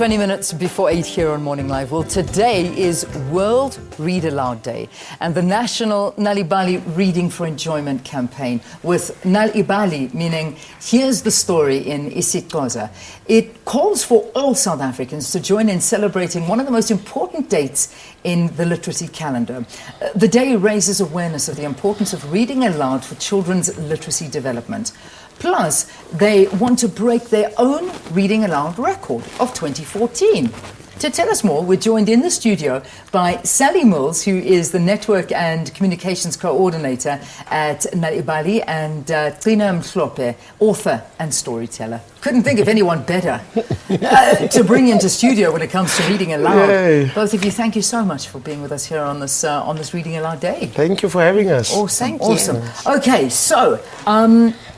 20 minutes before 8 here on Morning Live. Well, today is World Read Aloud Day and the National Nal'ibali Reading for Enjoyment campaign, with Nal'ibali meaning here's the story in isiXhosa. It calls for all South Africans to join in celebrating one of the most important dates in the literacy calendar. The day raises awareness of the importance of reading aloud for children's literacy development. Plus, they want to break their own reading aloud record of 2014. To tell us more, we're joined in the studio by Sally Mills, who is the Network and Communications Coordinator at Nal'ibali, and Gcina Mhlophe, author and storyteller. Couldn't think of anyone better to bring into studio when it comes to reading aloud. Yay. Both of you, thank you so much for being with us here on this Reading Aloud Day. Thank you for having us. Awesome, Thank you. awesome. Okay, so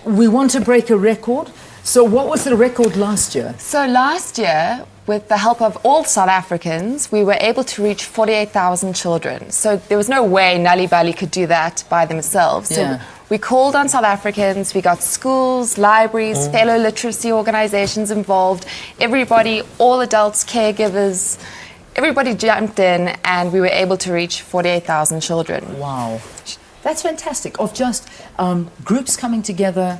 we want to break a record. So what was the record last year? So last year, with the help of all South Africans, we were able to reach 48,000 children. So there was no way Nal'ibali could do that by themselves. Yeah. So we called on South Africans, we got schools, libraries, fellow literacy organizations involved, everybody, all adults, caregivers, everybody jumped in, and we were able to reach 48,000 children. Wow. That's fantastic. Of just groups coming together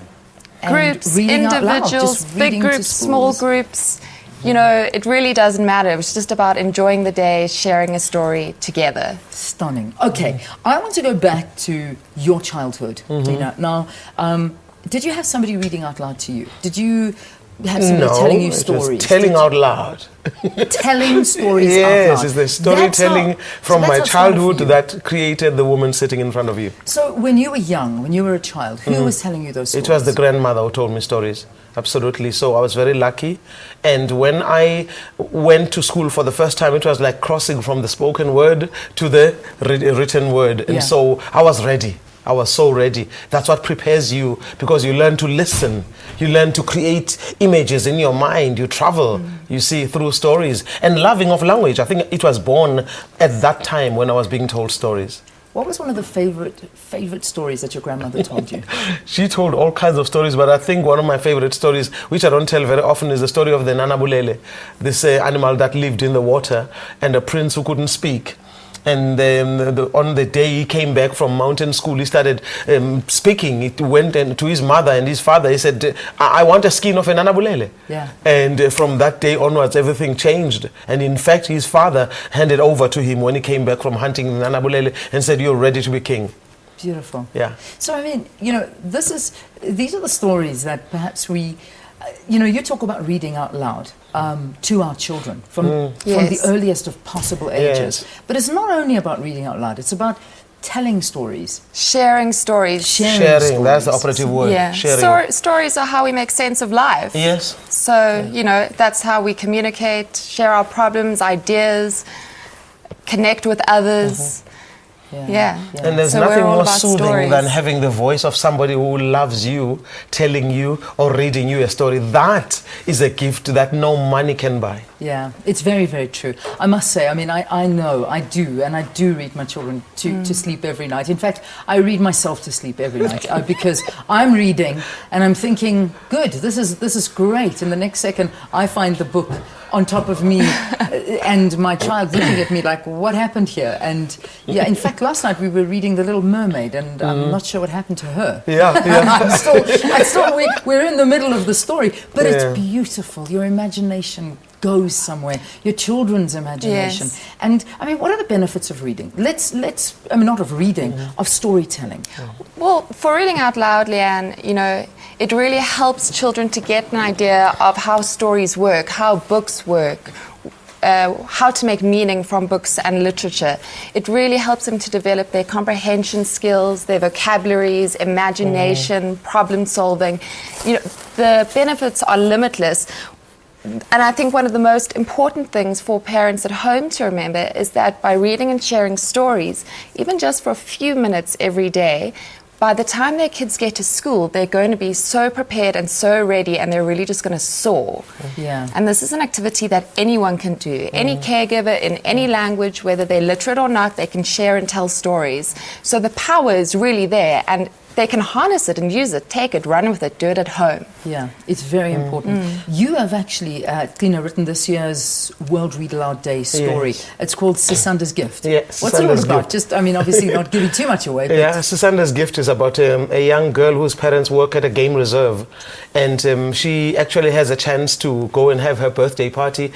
and Groups, reading out loud, individuals, just big reading to groups, small schools. groups. You know, it really doesn't matter. It's just about enjoying the day, sharing a story together. Stunning. Okay, I want to go back to your childhood, Gcina. Now, did you have somebody reading out loud to you? Did you have somebody telling you stories? Telling out loud. Telling stories out Yes, loud. it's the storytelling from my childhood that created the woman sitting in front of you. So when you were young, when you were a child, who was telling you those stories? It was the grandmother who told me stories. Absolutely. So I was very lucky. And when I went to school for the first time, it was like crossing from the spoken word to the written word. And Yeah. so I was ready. I was so ready. That's what prepares you, because you learn to listen. You learn to create images in your mind. You travel, you see, through stories. And loving of language, I think it was born at that time when I was being told stories. What was one of the favorite stories that your grandmother told you? She told all kinds of stories, but I think one of my favorite stories, which I don't tell very often, is the story of the Nal'ibali, this animal that lived in the water, and a prince who couldn't speak. And on the day he came back from mountain school, he started speaking. He went to his mother and his father. He said, I want a skin of a Nal'ibali. Yeah. And from that day onwards, everything changed. And in fact, his father handed over to him when he came back from hunting the Nal'ibali and said, you're ready to be king. Beautiful. Yeah. So, I mean, you know, these are the stories that perhaps we, you know, you talk about reading out loud to our children from the earliest of possible ages. Yes. But it's not only about reading out loud, it's about telling stories. Sharing stories. Sharing, that's the operative word. Yeah. Sharing. Stories are how we make sense of life. Yes. So, you know, that's how we communicate, share our problems, ideas, connect with others. Yeah. And there's So nothing we're all more about soothing stories. than having the voice of somebody who loves you, telling you or reading you a story. That is a gift that no money can buy. Yeah, it's very, very true. I must say, I mean, I know, I do read my children to sleep every night. In fact, I read myself to sleep every night because I'm reading and I'm thinking, good, this is great. And the next second, I find the book on top of me and my child looking at me like, what happened here? And yeah, in fact, last night we were reading The Little Mermaid, and I'm not sure what happened to her. We're in the middle of the story, but it's beautiful. Your imagination goes somewhere, your children's imagination. Yes. And I mean, what are the benefits of reading? I mean, not of reading, of storytelling. Well, for reading out loud, Leanne, you know, it really helps children to get an idea of how stories work, how books work, how to make meaning from books and literature. It really helps them to develop their comprehension skills, their vocabularies, imagination, problem solving. You know, the benefits are limitless. And I think one of the most important things for parents at home to remember is that by reading and sharing stories, even just for a few minutes every day, by the time their kids get to school, they're going to be so prepared and so ready, and they're really just going to soar. Yeah. And this is an activity that anyone can do. Any caregiver in any language, whether they're literate or not, they can share and tell stories. So the power is really there, and they can harness it and use it, take it, run with it, do it at home. Yeah, it's very important. You have actually, Gcina, written this year's World Read Aloud Day story. Yes. It's called Sisanda's Gift. Yeah, What's it all Sisanda's about? Gift. Just, I mean, obviously not giving too much away. But Yeah, Sisanda's Gift is about a young girl whose parents work at a game reserve, and she actually has a chance to go and have her birthday party,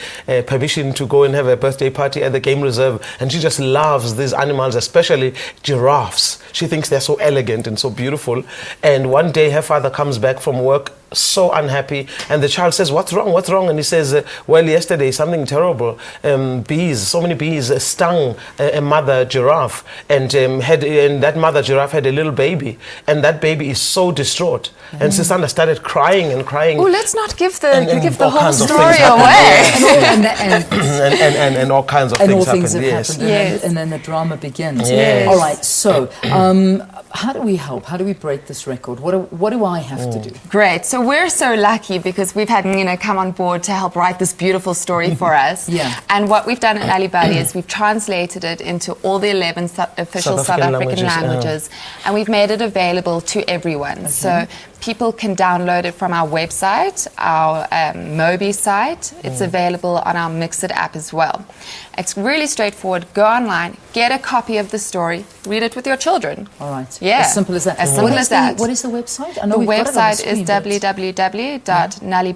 permission to go and have a birthday party at the game reserve, and she just loves these animals, especially giraffes. She thinks they're so elegant and so beautiful. And one day her father comes back from work so unhappy, and the child says, what's wrong? And he says, well, yesterday something terrible, so many bees stung a mother giraffe, and that mother giraffe had a little baby, and that baby is so distraught. And Sisanda started crying and crying. Oh, let's not give the all whole kinds of story things away. and all kinds of and things all things happened. have Yes. happened, Yes. and then the drama begins. Yes. All right, so how do we help? How do we break this record? What do I have to do? Great. So we're so lucky because we've had Nina come on board to help write this beautiful story for us. Yeah. And what we've done at Nal'ibali is we've translated it into all the 11 official South African languages, and we've made it available to everyone. Okay. So people can download it from our website, our Mobi site. It's available on our Mixit app as well. It's really straightforward. Go online, get a copy of the story, read it with your children. All right. Yeah. As simple as that. As simple as that. What is the website? I know The we've got it on the website screen, is but-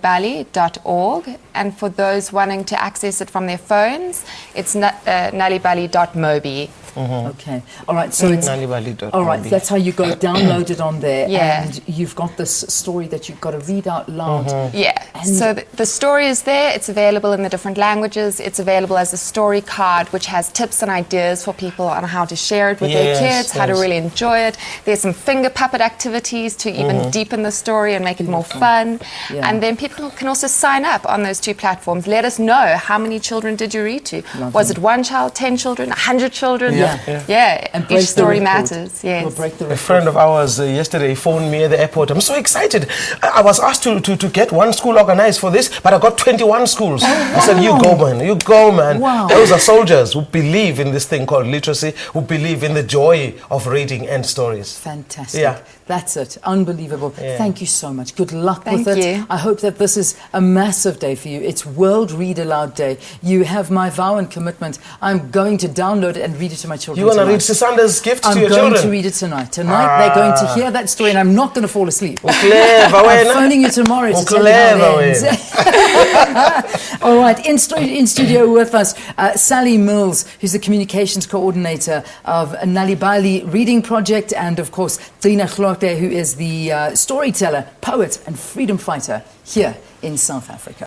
www.nalibali.org, and for those wanting to access it from their phones, it's nalibali.mobi. Okay. All right. So it's Nal'ibali.org. all right. That's how you go download it on there, Yeah. and you've got this story that you've got to read out loud. Yeah, And- so the story is there. It's available in the different languages. It's available as a story card, which has tips and ideas for people on how to share it with their Yes, kids, how to yes. really enjoy it. There's some finger puppet activities to even deepen the story and make it more fun. Yeah. And then people can also sign up on those two platforms. Let us know, how many children did you read to? Lovely. Was it 1 child, 10 children, 100 children? Yeah. Yeah. And break Each the story record. matters. Yes. We'll break the A record. friend of ours yesterday phoned me at the airport. I'm so excited. I was asked to get one school organized for this, but I got 21 schools. I said, you go, man. You go, man. Wow. Those are soldiers who believe in this thing called literacy, who believe in the joy of reading and stories. Fantastic. Yeah. That's it. Unbelievable. Yeah. Thank you so much. Good luck Thank with it. you. I hope that this is a massive day for you. It's World Read Aloud Day. You have my vow and commitment. I'm going to download it and read it to my children. You want to read tonight. Sisanda's Gift I'm to your going children? to read it tonight. Tonight they're going to hear that story, and I'm not going to fall asleep. Clever, I'm wena. phoning you tomorrow to tell you Clever, how it ends. All right, in studio with us, Sally Mills, who's the communications coordinator of Nal'ibali Reading Project, and of course, Gcina Mhlophe, who is the storyteller, poet, and freedom fighter here in South Africa.